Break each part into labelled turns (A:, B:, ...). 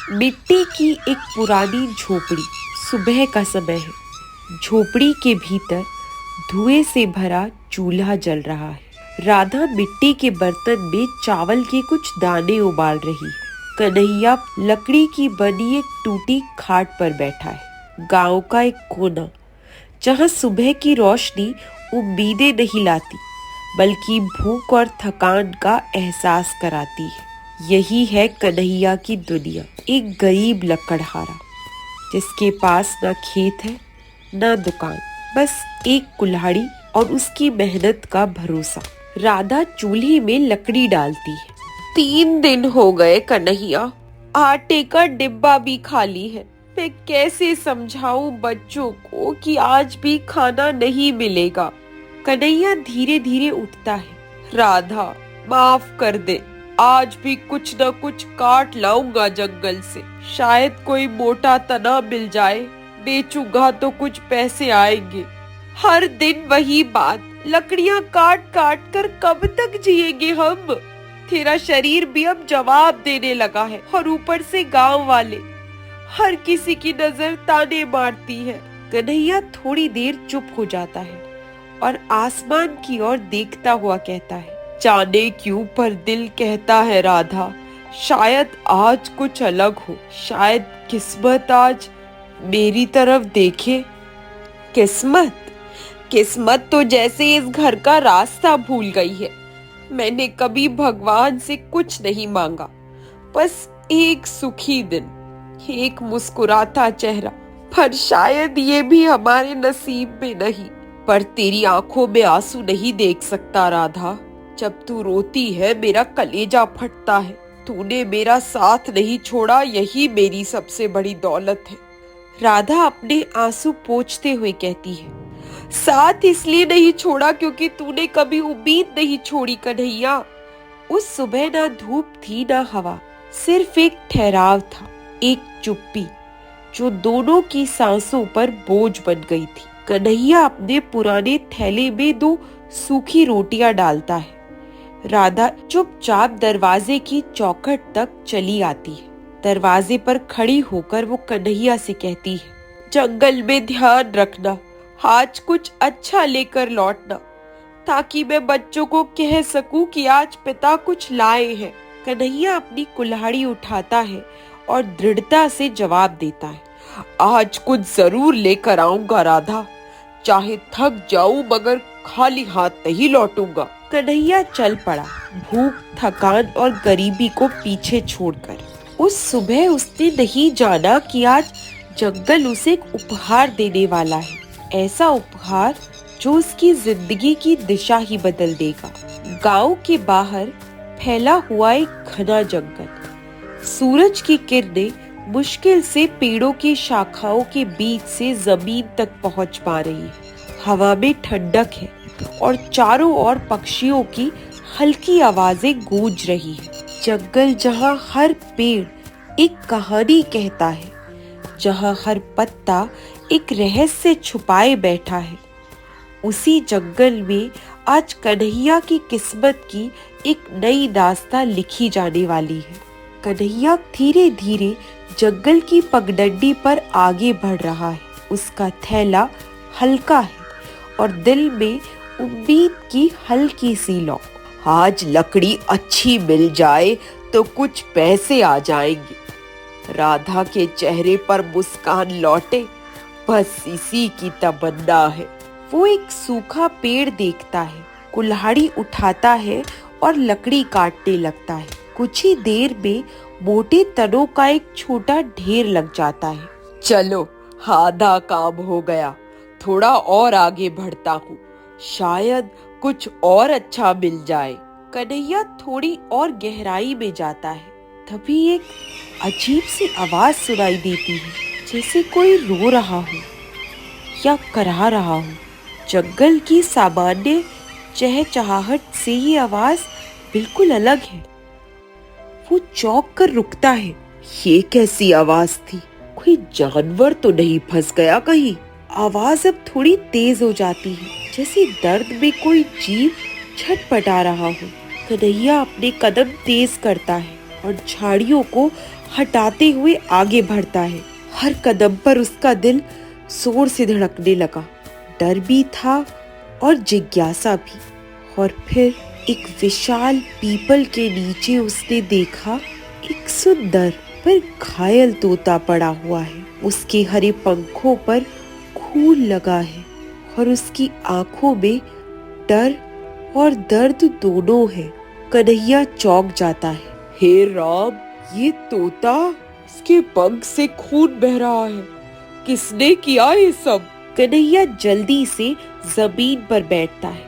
A: मिट्टी की एक पुरानी झोपड़ी। सुबह का समय है। झोपड़ी के भीतर धुएं से भरा चूल्हा जल रहा है। राधा मिट्टी के बर्तन में चावल के कुछ दाने उबाल रही है। कन्हैया लकड़ी की बनी एक टूटी खाट पर बैठा है। गांव का एक कोना, जहां सुबह की रोशनी उम्मीदें नहीं लाती बल्कि भूख और थकान का एहसास कराती है। यही है कन्हैया की दुनिया। एक गरीब लकड़हारा जिसके पास न खेत है न दुकान, बस एक कुल्हाड़ी और उसकी मेहनत का भरोसा। राधा चूल्हे में लकड़ी डालती है। 3 दिन हो गए कन्हैया, आटे का डिब्बा भी खाली है। मैं कैसे समझाऊं बच्चों को कि आज भी खाना नहीं मिलेगा। कन्हैया धीरे धीरे उठता है। राधा, माफ कर दे, आज भी कुछ न कुछ काट लाऊंगा जंगल से। शायद कोई मोटा तना मिल जाए, बेचूंगा तो कुछ पैसे आएंगे। हर दिन वही बात, लकड़ियां काट काट कर कब तक जिएंगे हम। तेरा शरीर भी अब जवाब देने लगा है और ऊपर से गांव वाले, हर किसी की नजर ताने मारती है। कन्हैया थोड़ी देर चुप हो जाता है और आसमान की ओर देखता हुआ कहता है, जाने क्यों पर दिल कहता है राधा, शायद आज कुछ अलग हो। शायद किस्मत आज मेरी तरफ देखे। किस्मत तो जैसे इस घर का रास्ता भूल गई है। मैंने कभी भगवान से कुछ नहीं मांगा, बस एक सुखी दिन, एक मुस्कुराता चेहरा। पर शायद ये भी हमारे नसीब में नहीं। पर तेरी आंखों में आंसू नहीं देख सकता राधा। जब तू रोती है मेरा कलेजा फटता है। तूने मेरा साथ नहीं छोड़ा, यही मेरी सबसे बड़ी दौलत है। राधा अपने आंसू पोंछते हुए कहती है, साथ इसलिए नहीं छोड़ा क्योंकि तूने कभी उम्मीद नहीं छोड़ी कन्हैया। उस सुबह ना धूप थी ना हवा, सिर्फ एक ठहराव था, एक चुप्पी जो दोनों की सांसों पर बोझ बन गई थी। कन्हैया अपने पुराने थैले में 2 सूखी रोटियां डालता है। राधा चुपचाप दरवाजे की चौखट तक चली आती है। दरवाजे पर खड़ी होकर वो कन्हैया से कहती है, जंगल में ध्यान रखना, आज कुछ अच्छा लेकर लौटना, ताकि मैं बच्चों को कह सकूं कि आज पिता कुछ लाए हैं। कन्हैया अपनी कुल्हाड़ी उठाता है और दृढ़ता से जवाब देता है, आज कुछ जरूर लेकर आऊंगा राधा, चाहे थक जाऊं मगर खाली हाथ नहीं लौटूंगा। कन्हैया चल पड़ा, भूख, थकान और गरीबी को पीछे छोड़कर। उस सुबह उसने नहीं जाना कि आज जंगल उसे एक उपहार देने वाला है, ऐसा उपहार जो उसकी जिंदगी की दिशा ही बदल देगा। गांव के बाहर फैला हुआ एक घना जंगल, सूरज की किरणें मुश्किल से पेड़ों की शाखाओं के बीच से जमीन तक पहुंच पा रही है। हवा में ठंडक है और चारों ओर पक्षियों की हल्की आवाजें गूंज रही है। जंगल जहां हर पेड़ एक कहानी कहता है, जहां हर पत्ता एक रहस्य छुपाए बैठा है, उसी जंगल में आज कन्हैया की किस्मत की एक नई दास्तां लिखी जाने वाली है। कन्हैया धीरे धीरे जंगल की पगडंडी पर आगे बढ़ रहा है। उसका थैला हल्का है और दिल में उम्मीद की हल्की सी लौ। आज लकड़ी अच्छी मिल जाए तो कुछ पैसे आ जाएंगे। राधा के चेहरे पर मुस्कान लौटे, बस इसी की तमन्ना है। वो एक सूखा पेड़ देखता है, कुल्हाड़ी उठाता है और लकड़ी काटने लगता है। कुछ ही देर में मोटे तनों का एक छोटा ढेर लग जाता है। चलो, आधा काम हो गया, थोड़ा और आगे बढ़ता हूँ, शायद कुछ और अच्छा मिल जाए। कन्हैया थोड़ी और गहराई में जाता है। तभी एक अजीब सी आवाज सुनाई देती है, जैसे कोई रो रहा हो या करा रहा हो। जंगल की सामान्य चहचहाहट से ये आवाज बिल्कुल अलग है। वो चौंक कर रुकता है। ये कैसी आवाज थी? कोई जानवर तो नहीं फंस गया कहीं? आवाज अब थोड़ी तेज हो जाती है, जैसे दर्द में कोई जीव छटपटा रहा हो। कन्हैया अपने कदम तेज करता है और झाड़ियों को हटाते हुए आगे बढ़ता है। हर कदम पर उसका दिल जोर से धड़कने लगा। डर भी था और जिज्ञासा भी। और फिर एक विशाल पीपल के नीचे उसने देखा एक सुंदर पर घायल तोता पड़ा हुआ है। उसके हरे पंखों पर खून लगा है और उसकी आंखों में डर और दर्द दोनों है। कन्हैया चौंक जाता है। हे राम, ये तोता, इसके पंख से खून बह रहा है। किसने किया ये सब? कन्हैया जल्दी से जमीन पर बैठता है।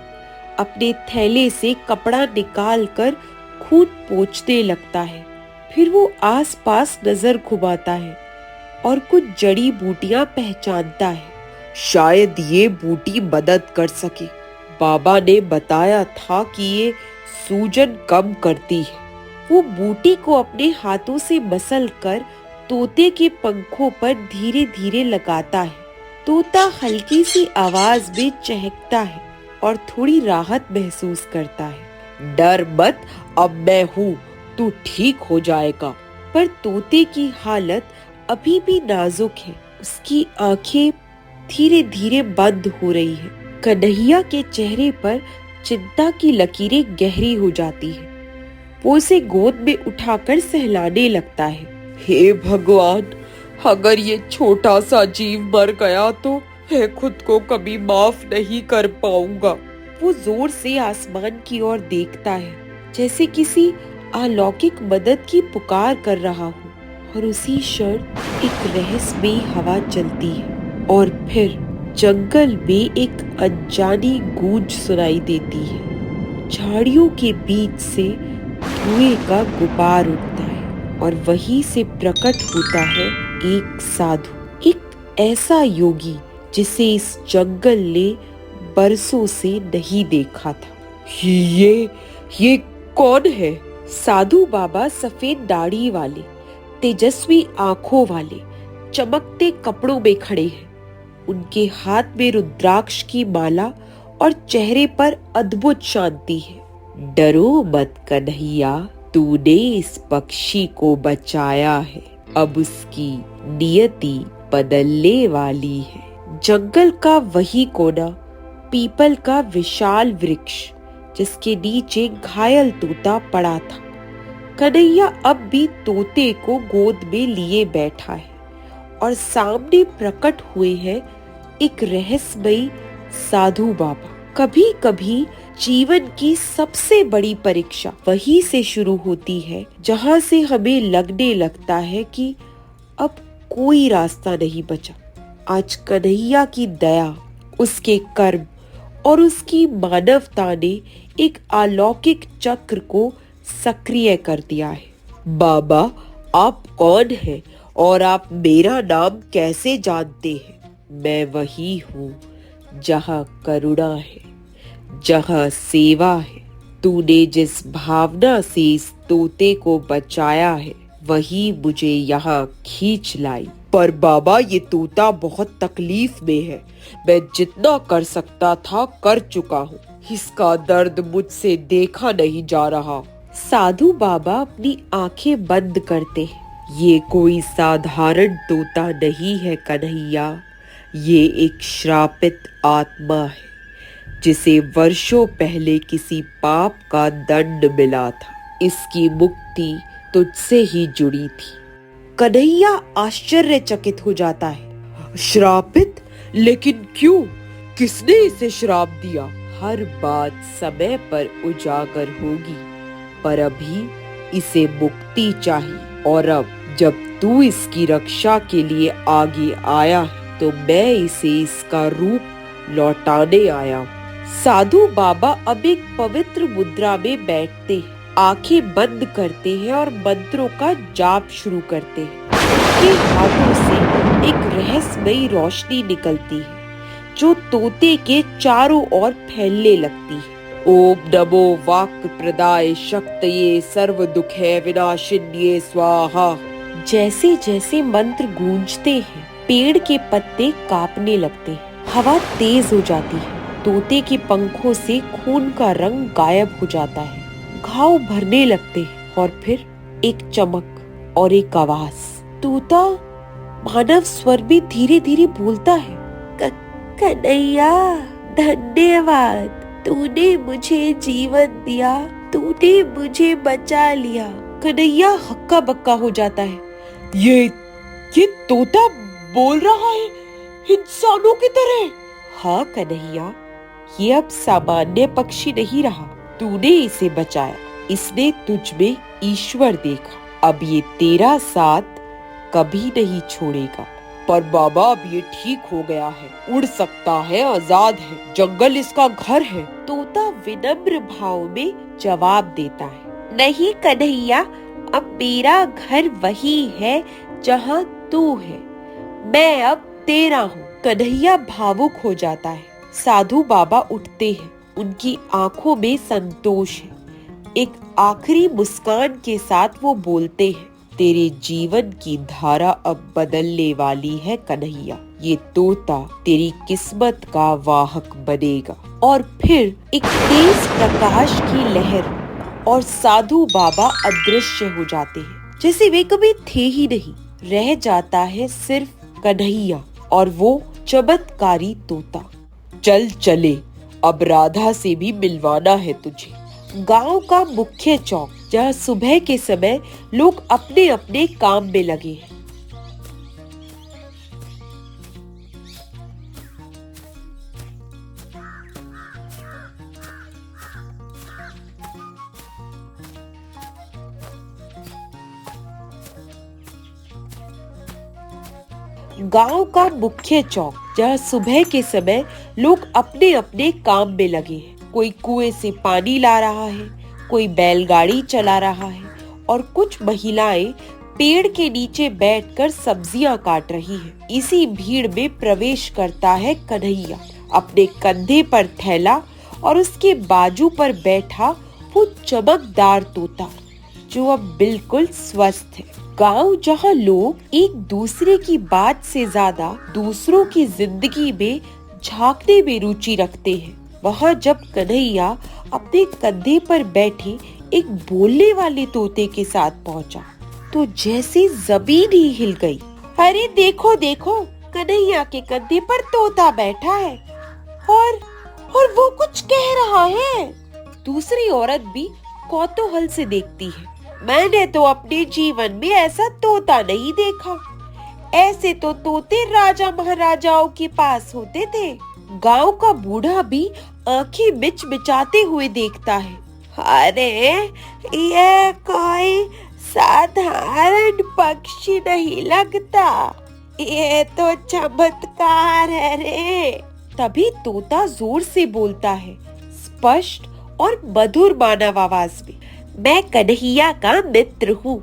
A: अपने थैले से कपड़ा निकालकर खून पोंछने लगता है। फिर वो आसपास नजर घुमाता है और कुछ जड़ी बूटियां पहचानता है। शायद ये बूटी मदद कर सके। बाबा ने बताया था कि ये सूजन कम करती है। वो बूटी को अपने हाथों से मसल कर तोते के पंखों पर धीरे धीरे लगाता है। तोता हल्की सी आवाज में चहकता है और थोड़ी राहत महसूस करता है। डर मत, अब मैं हूँ, तू ठीक हो जाएगा। पर तोते की हालत अभी भी नाजुक है। उसकी आंखें धीरे धीरे बंद हो रही है। कन्हैया के चेहरे पर चिंता की लकीरें गहरी हो जाती है। वो उसे गोद में उठाकर सहलाने लगता है। हे भगवान, अगर ये छोटा सा जीव मर गया तो मैं खुद को कभी माफ नहीं कर पाऊंगा। वो जोर से आसमान की ओर देखता है, जैसे किसी अलौकिक मदद की पुकार कर रहा हो। और उसी क्षण एक रहस्यमयी हवा चलती है और फिर जंगल में एक अनजानी गूंज सुनाई देती है। झाड़ियों के बीच से धुएं का गुबार उठता है और वहीं से प्रकट होता है एक साधु, एक ऐसा योगी जिसे इस जंगल ने बरसों से नहीं देखा था। ये कौन है? साधु बाबा सफेद दाढ़ी वाले, तेजस्वी आंखों वाले, चमकते कपड़ों में खड़े हैं। उनके हाथ में रुद्राक्ष की माला और चेहरे पर अद्भुत शांति है। डरो मत कन्हैया, तूने इस पक्षी को बचाया है। अब उसकी नियति बदलने वाली है। जंगल का वही कोना, पीपल का विशाल वृक्ष जिसके नीचे घायल तोता पड़ा था। कन्हैया अब भी तोते को गोद में लिए बैठा है और सामने प्रकट हुए हैं एक रहस्यमयी साधु बाबा। कभी कभी जीवन की सबसे बड़ी परीक्षा वहीं से शुरू होती है जहां से हमें लगने लगता है कि अब कोई रास्ता नहीं बचा। आज कन्हैया की दया, उसके कर्म और उसकी मानवता ने एक अलौकिक चक्र को सक्रिय कर दिया है। बाबा, आप कौन हैं और आप मेरा नाम कैसे जानते हैं? मैं वही हूँ जहाँ करुणा है, जहाँ सेवा है। तूने जिस भावना से इस तोते को बचाया है वही मुझे यहाँ खींच लाई। पर बाबा, ये तोता बहुत तकलीफ में है। मैं जितना कर सकता था कर चुका हूँ। इसका दर्द मुझसे देखा नहीं जा रहा। साधु बाबा अपनी आंखें बंद करते हैं। ये कोई साधारण तोता नहीं है कन्हैया, ये एक श्रापित आत्मा है जिसे वर्षों पहले किसी पाप का दंड मिला था। इसकी मुक्ति तुझसे ही जुड़ी थी। कन्हैया आश्चर्यचकित हो जाता है। श्रापित? लेकिन क्यों? किसने इसे श्राप दिया? हर बात समय पर उजागर होगी, पर अभी इसे मुक्ति चाहिए। और अब जब तू इसकी रक्षा के लिए आगे आया है तो मैं इसे इसका रूप लौटाने आया हूँ। साधु बाबा अब एक पवित्र मुद्रा में बैठते हैं, आंखें बंद करते हैं और मंत्रों का जाप शुरू करते हैं। उनके हाथों से एक रहस्यमयी रोशनी निकलती है जो तोते के चारों ओर फैलने लगती है। ओम नमो वाक् प्रदाय शक्तये सर्व दुखे विनाशिन्ये स्वाहा। जैसे जैसे मंत्र गूंजते हैं, पेड़ के पत्ते कांपने लगते हैं, हवा तेज हो जाती है, तोते के पंखों से खून का रंग गायब हो जाता है, घाव भरने लगते हैं और फिर एक चमक और एक आवाज। तोता मानव स्वर में धीरे धीरे बोलता है, कन्हैया, धन्यवाद, तूने मुझे जीवन दिया, तूने मुझे बचा लिया। कन्हैया हक्का बक्का हो जाता है। ये तोता बोल रहा है इंसानों की तरह। हाँ कन्हैया, ये अब सामान्य पक्षी नहीं रहा, तूने इसे बचाया, इसने तुझ में ईश्वर देखा, अब ये तेरा साथ कभी नहीं छोड़ेगा। पर बाबा अब ये ठीक हो गया है, उड़ सकता है, आजाद है, जंगल इसका घर है। तोता विनम्र भाव में जवाब देता है, नहीं कन्हैया, अब मेरा घर वही है जहाँ तू है, मैं अब तेरा हूँ। कन्हैया भावुक हो जाता है। साधु बाबा उठते हैं, उनकी आंखों में संतोष है। एक आखिरी मुस्कान के साथ वो बोलते हैं, तेरे जीवन की धारा अब बदलने वाली है कन्हैया, ये तोता तेरी किस्मत का वाहक बनेगा। और फिर एक तेज प्रकाश की लहर और साधु बाबा अदृश्य हो जाते हैं, जैसे वे कभी थे ही नहीं। रह जाता है सिर्फ कन्हैया और वो चमत्कारी तोता। चल चले, अब राधा से भी मिलवाना है तुझे। गांव का मुख्य चौक, जहाँ सुबह के समय लोग अपने अपने काम में लगे हैं। गांव का मुख्य चौक, जहाँ सुबह के समय लोग अपने अपने काम में लगे हैं। कोई कुएं से पानी ला रहा है, कोई बैलगाड़ी चला रहा है और कुछ महिलाएं पेड़ के नीचे बैठकर सब्जियां काट रही हैं। इसी भीड़ में प्रवेश करता है कन्हैया, अपने कंधे पर थैला और उसके बाजू पर बैठा वो चमकदार तोता, जो अब बिल्कुल स्वस्थ है। गांव जहां लोग एक दूसरे की बात से ज्यादा दूसरों की जिंदगी में झांकने में रुचि रखते हैं, वहां जब कन्हैया अपने कंधे पर बैठे एक बोलने वाले तोते के साथ पहुंचा, तो जैसे जमीन ही हिल गई। अरे देखो देखो, कन्हैया के कंधे पर तोता बैठा है और वो कुछ कह रहा है। दूसरी औरत भी कौतूहल से देखती है। मैंने तो अपने जीवन में ऐसा तोता नहीं देखा, ऐसे तो तोते राजा महाराजाओं के पास होते थे। गांव का बूढ़ा भी आंखें मिचमिचाते हुए देखता है। अरे ये कोई साधारण पक्षी नहीं लगता, ये तो चमत्कार है रे। तभी तोता जोर से बोलता है, स्पष्ट और मधुर मानव आवाज में, मैं कन्हैया का मित्र हूँ,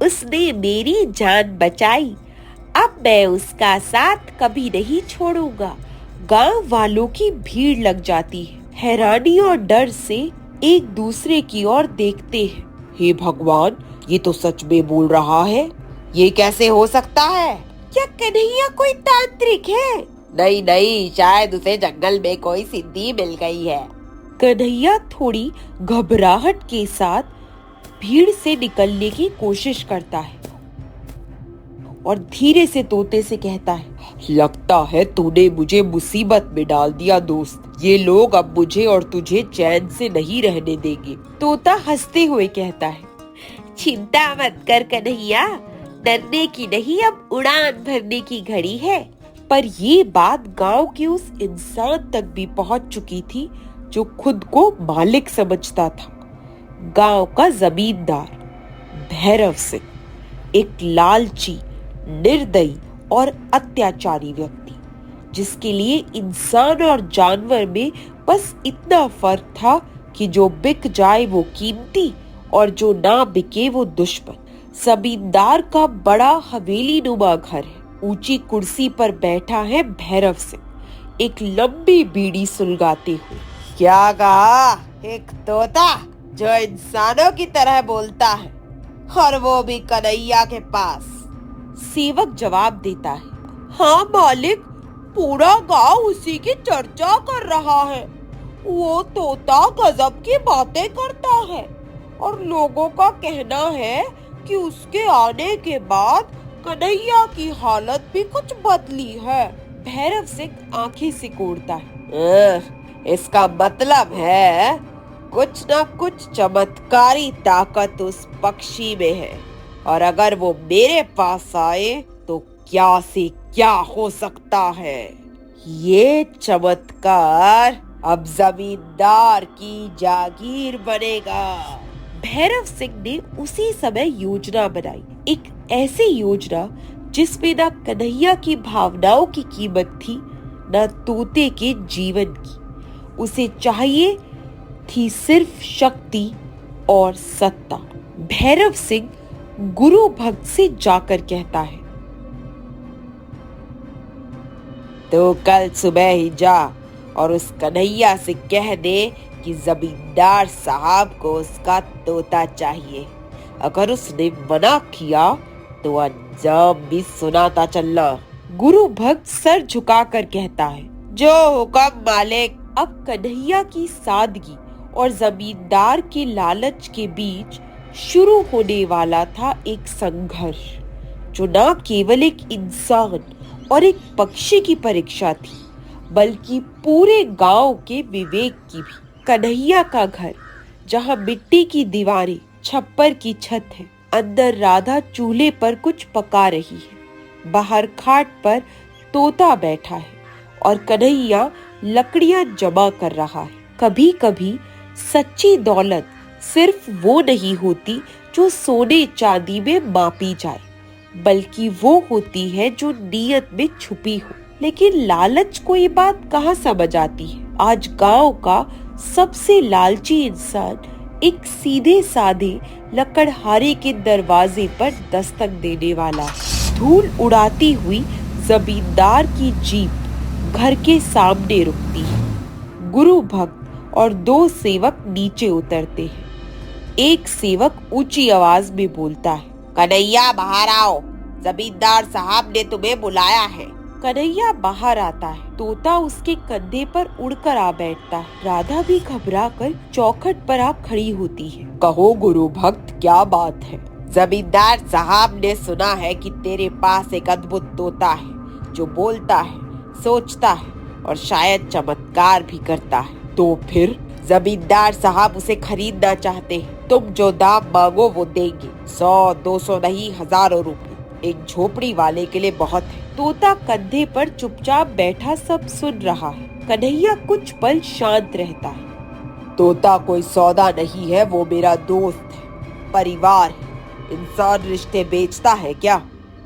A: उसने मेरी जान बचाई, अब मैं उसका साथ कभी नहीं छोड़ूंगा। गांव वालों की भीड़ लग जाती है, हैरानी और डर से एक दूसरे की ओर देखते हैं। हे भगवान, ये तो सच में बोल रहा है, ये कैसे हो सकता है? क्या कन्हैया कोई तांत्रिक है? नहीं नहीं, शायद उसे जंगल में कोई सिद्धि मिल गई है। कन्हैया थोड़ी घबराहट के साथ भीड़ से निकलने की कोशिश करता है और धीरे से तोते से कहता है, लगता है तूने मुझे मुसीबत में डाल दिया दोस्त, ये लोग अब मुझे और तुझे चैन से नहीं रहने देंगे। तोता हंसते हुए कहता है, चिंता मत कर कन्हैया, डरने की नहीं, अब उड़ान भरने की घड़ी है। पर ये बात गांव के उस इंसान तक भी पहुंच चुकी थी जो खुद को मालिक समझता था। गांव का जमींदार भैरव सिंह, एक लालची, निर्दयी और अत्याचारी व्यक्ति, जिसके लिए इंसान और जानवर में बस इतना फर्क था कि जो बिक जाए वो कीमती और जो ना बिके वो दुश्मन। जमींदार का बड़ा हवेली नुमा घर है। ऊंची कुर्सी पर बैठा है भैरव सिंह, एक लंबी बीड़ी सुलगाते हुए। क्या कहा? एक तोता जो इंसानों की तरह बोलता है, और वो भी कन्हैया के पास। सेवक जवाब देता है, हाँ मालिक, पूरा गांव उसी की चर्चा कर रहा है। वो तोता गजब की बातें करता है और लोगों का कहना है कि उसके आने के बाद कन्हैया की हालत भी कुछ बदली है। भैरव सिंह आंखें सिकोड़ता है। इसका मतलब है कुछ न कुछ चमत्कारी ताकत उस पक्षी में है, और अगर वो मेरे पास आए तो क्या से क्या हो सकता है। ये चमत्कार अब जमींदार की जागीर बनेगा। भैरव सिंह ने उसी समय योजना बनाई, एक ऐसी योजना जिसमें न कन्हैया की भावनाओं की कीमत थी, न तोते के जीवन की। उसे चाहिए थी सिर्फ शक्ति और सत्ता। भैरव सिंह गुरु भक्त से जाकर कहता है, तो कल सुबह ही जा और उस कन्हैया से कह दे कि जमींदार साहब को उसका तोता चाहिए। अगर उसने मना किया तो अंजाम भी सुनाता चलना। गुरु भक्त सर झुकाकर कहता है, जो हुक्म मालिक। अब कन्हैया की सादगी और जमींदार के लालच के बीच शुरू होने वाला था एक संघर्ष, जो न केवल एक इंसान और एक पक्षी की परीक्षा थी, बल्कि पूरे गांव के विवेक की भी। कन्हैया का घर, जहां मिट्टी की दीवारें, छप्पर की छत है, अंदर राधा चूल्हे पर कुछ पका रही है, बाहर खाट पर तोता बैठा है और कन्हैया लकड़ियां जमा कर रहा है। कभी कभी सच्ची दौलत सिर्फ वो नहीं होती जो सोने चांदी में मापी जाए, बल्कि वो होती है जो नीयत में छुपी हो। लेकिन लालच को ये बात कहाँ समझ आती है। आज गांव का सबसे लालची इंसान एक सीधे साधे लकड़हारे के दरवाजे पर दस्तक देने वाला। धूल उड़ाती हुई जमींदार की जीप घर के सामने रुकती है। गुरु भक्त और दो सेवक नीचे उतरते हैं। एक सेवक ऊंची आवाज में बोलता है, कन्हैया बाहर आओ, जमींदार साहब ने तुम्हें बुलाया है। कन्हैया बाहर आता है। तोता उसके कंधे पर उड़कर आ बैठता है। राधा भी घबराकर चौखट पर आ खड़ी होती है। कहो गुरु भक्त, क्या बात है? जमींदार साहब ने सुना है कि तेरे पास एक अद्भुत तोता है जो बोलता है, सोचता है और शायद चमत्कार भी करता है। तो फिर जमींदार साहब उसे खरीदना चाहते हैं। तुम जो दाम मांगो वो देंगे। 100-200 नहीं, हजारों रुपए। एक झोपड़ी वाले के लिए बहुत है। तोता कंधे पर चुपचाप बैठा सब सुन रहा है। कन्हैया कुछ पल शांत रहता है। तोता कोई सौदा नहीं है, वो मेरा दोस्त है, परिवार है। इंसान रिश्ते बेचता है क्या?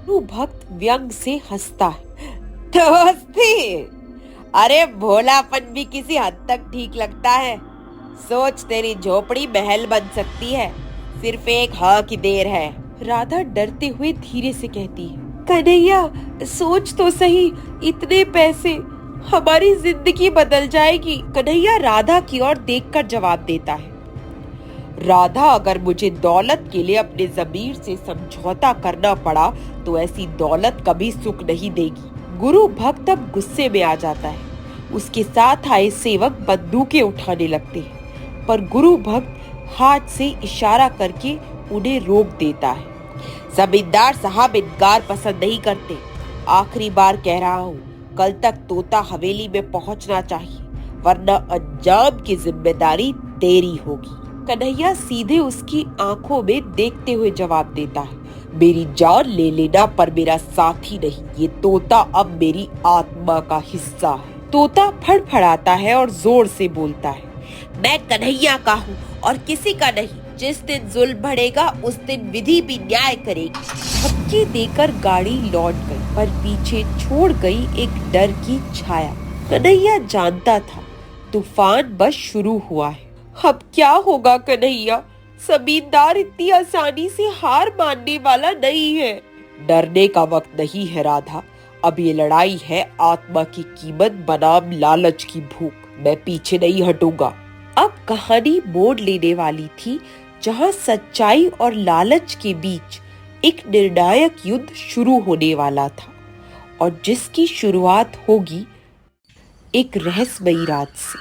A: गुरु भक्त व्यंग से हंसता है। दोस्ती? अरे भोलापन भी किसी हद तक ठीक लगता है। सोच, तेरी झोपड़ी महल बन सकती है, सिर्फ एक हाँ की देर है। राधा डरते हुए धीरे से कहती है, कन्हैया सोच तो सही, इतने पैसे, हमारी जिंदगी बदल जाएगी। कन्हैया राधा की ओर देखकर जवाब देता है, राधा, अगर मुझे दौलत के लिए अपने ज़मीर से समझौता करना पड़ा तो ऐसी दौलत कभी सुख नहीं देगी। गुरु भक्त अब गुस्से में आ जाता है। उसके साथ आए सेवक बंदूकें उठाने लगते हैं, पर गुरु भक्त हाथ से इशारा करके उन्हें रोक देता है। जमींदार साहब इनकार पसंद नहीं करते। आखिरी बार कह रहा हूँ, कल तक तोता हवेली में पहुँचना चाहिए, वरना अंजाम की जिम्मेदारी तेरी होगी। कन्हैया सीधे उसकी आंखों में देखते हुए जवाब देता है, मेरी जान ले लेना पर मेरा साथी नहीं। ये तोता अब मेरी आत्मा का हिस्सा है। तोता फड़फड़ाता है और जोर से बोलता है, मैं कन्हैया का हूँ और किसी का नहीं। जिस दिन जुल्म बढ़ेगा उस दिन विधि भी न्याय करेगी। धक्के देकर गाड़ी लौट गई, पर पीछे छोड़ गई एक डर की छाया। कन्हैया जानता था तूफान बस शुरू हुआ है। अब क्या होगा कन्हैया? जमींदार इतनी आसानी से हार मानने वाला नहीं है। डरने का वक्त नहीं है राधा, अब ये लड़ाई है आत्मा की कीमत बनाम लालच की भूख। मैं पीछे नहीं हटूंगा। अब कहानी मोड़ लेने वाली थी, जहां सच्चाई और लालच के बीच एक निर्णायक युद्ध शुरू होने वाला था, और जिसकी शुरुआत होगी एक रहस्यमयी रात से।